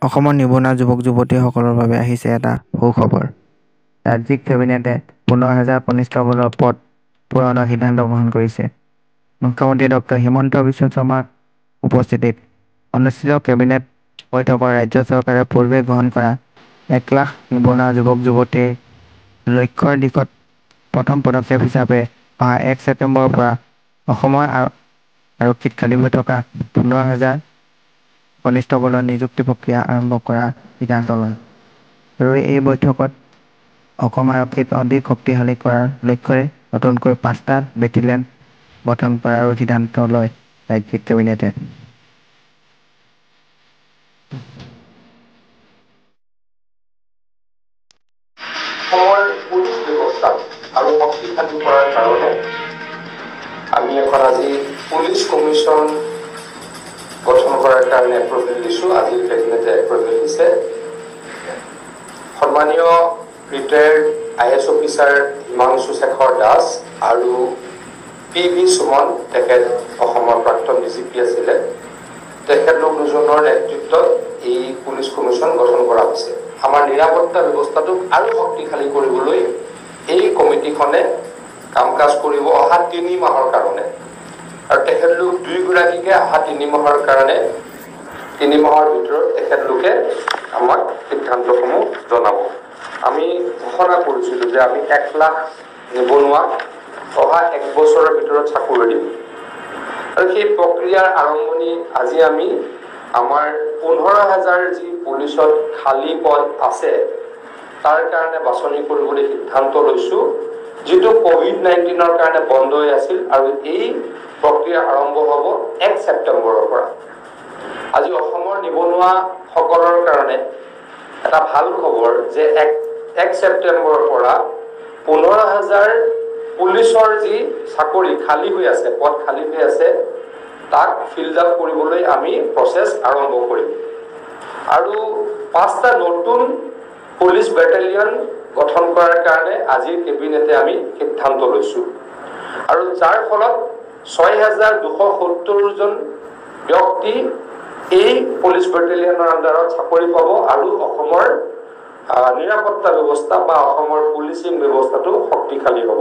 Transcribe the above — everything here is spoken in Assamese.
অসমৰ নিবনুৱা যুৱক যুৱতীসকলৰ বাবে আহিছে এটা সুখবৰ। ৰাজ্যিক কেবিনেটে 15,000 কনিষ্টবলৰ পদ পূৰণৰ সিদ্ধান্ত গ্ৰহণ কৰিছে। মুখ্যমন্ত্ৰী ডক্টৰ হিমন্ত বিশ্ব শৰ্মাৰ উপস্থিতিত অনুষ্ঠিত কেবিনেট বৈঠকত ৰাজ্য চৰকাৰে পূৰ্বে গ্ৰহণ কৰা 1 লাখ নিবনুৱা যুৱক যুৱতীৰ লক্ষ্যৰ দিশত প্ৰথম পদক্ষেপ হিচাপে অহা 1 ছেপ্টেম্বৰৰ পৰা অসমৰ আৰক্ষীত খালী হৈ থকা 15,000 কনিষ্টবলৰ নিযুক্তি প্ৰক্ৰিয়া আৰম্ভ কৰাৰ সিদ্ধান্ত লয়। আৰু এই বৈঠকত অসম আৰক্ষীক অধিক শক্তিশালী কৰাৰ লক্ষ্যৰে নতুনকৈ 5টা বেটেলিয়ন গঠন কৰাৰো সিদ্ধান্ত লয় ৰাজ্যিক কেবিনেটে। অসমৰ পুলিচ ব্যৱস্থা আৰু শক্তিশালী কৰাৰ কাৰণে আমি এখন আজি পুলিচ কমিশ্যন গঠন কৰাৰ কাৰণে এপ্ৰুভেল দিছোঁ। আজি কেবিনেটে এপ্ৰুভেল দিছে। সন্মানীয় retired IAS officer Himanshu Shekhar Das আৰু PV সুমন, তেখেত অসমৰ প্ৰাক্তন DGP আছিলে, তেখেতলোক দুজনৰ নেতৃত্বত এই পুলিচ কমিশ্যন গঠন কৰা হৈছে। আমাৰ নিৰাপত্তা ব্যৱস্থাটোক আৰু শক্তিশালী কৰিবলৈ এই কমিটিখনে কাম কাজ কৰিব অহা 3 মাহৰ কাৰণে। আৰু তেখেতলোক 2 গৰাকীকে অহা 3 মাহৰ কাৰণে 3 মাহৰ ভিতৰত তেখেতলোকে আমাক সিদ্ধান্তসমূহ জনাব। আমি ঘোষণা কৰিছিলোঁ যে আমি 1 লাখ নিবনুৱাক অহা 1 বছৰৰ ভিতৰত চাকৰি দিম। আৰু সেই প্ৰক্ৰিয়াৰ আৰম্ভণি আজি আমি আমাৰ 15,000 যি পুলিচত খালী পদ আছে তাৰ কাৰণে বাছনি কৰিবলৈ সিদ্ধান্ত লৈছোঁ, যিটো COVID-19ৰ কাৰণে বন্ধ হৈ আছিল। আৰু এই প্ৰক্ৰিয়া আৰম্ভ হ'ব 1 ছেপ্টেম্বৰৰ পৰা। আজি অসমৰ নিবনুৱাসকলৰ কাৰণে এটা ভাল খবৰ যে 1 ছেপ্টেম্বৰৰ পৰা 15,000 পুলিচৰ যি চাকৰি খালী হৈ আছে, পদ খালী হৈ আছে, তাক ফিল্ড আপ কৰিবলৈ আমি প্ৰচেছ আৰম্ভ কৰিম। আৰু 5টা নতুন পুলিচ বেটেলিয়ন গঠন কৰাৰ কাৰণে আজি কেবিনেটে আমি সিদ্ধান্ত লৈছোঁ। আৰু যাৰ ফলত 6,270 জন ব্যক্তি এই পুলিচ বেটেলিয়নৰ আণ্ডাৰত চাকৰি পাব আৰু অসমৰ নিৰাপত্তা ব্যৱস্থা বা অসমৰ পুলিচিং ব্যৱস্থাটো শক্তিশালী হ'ব।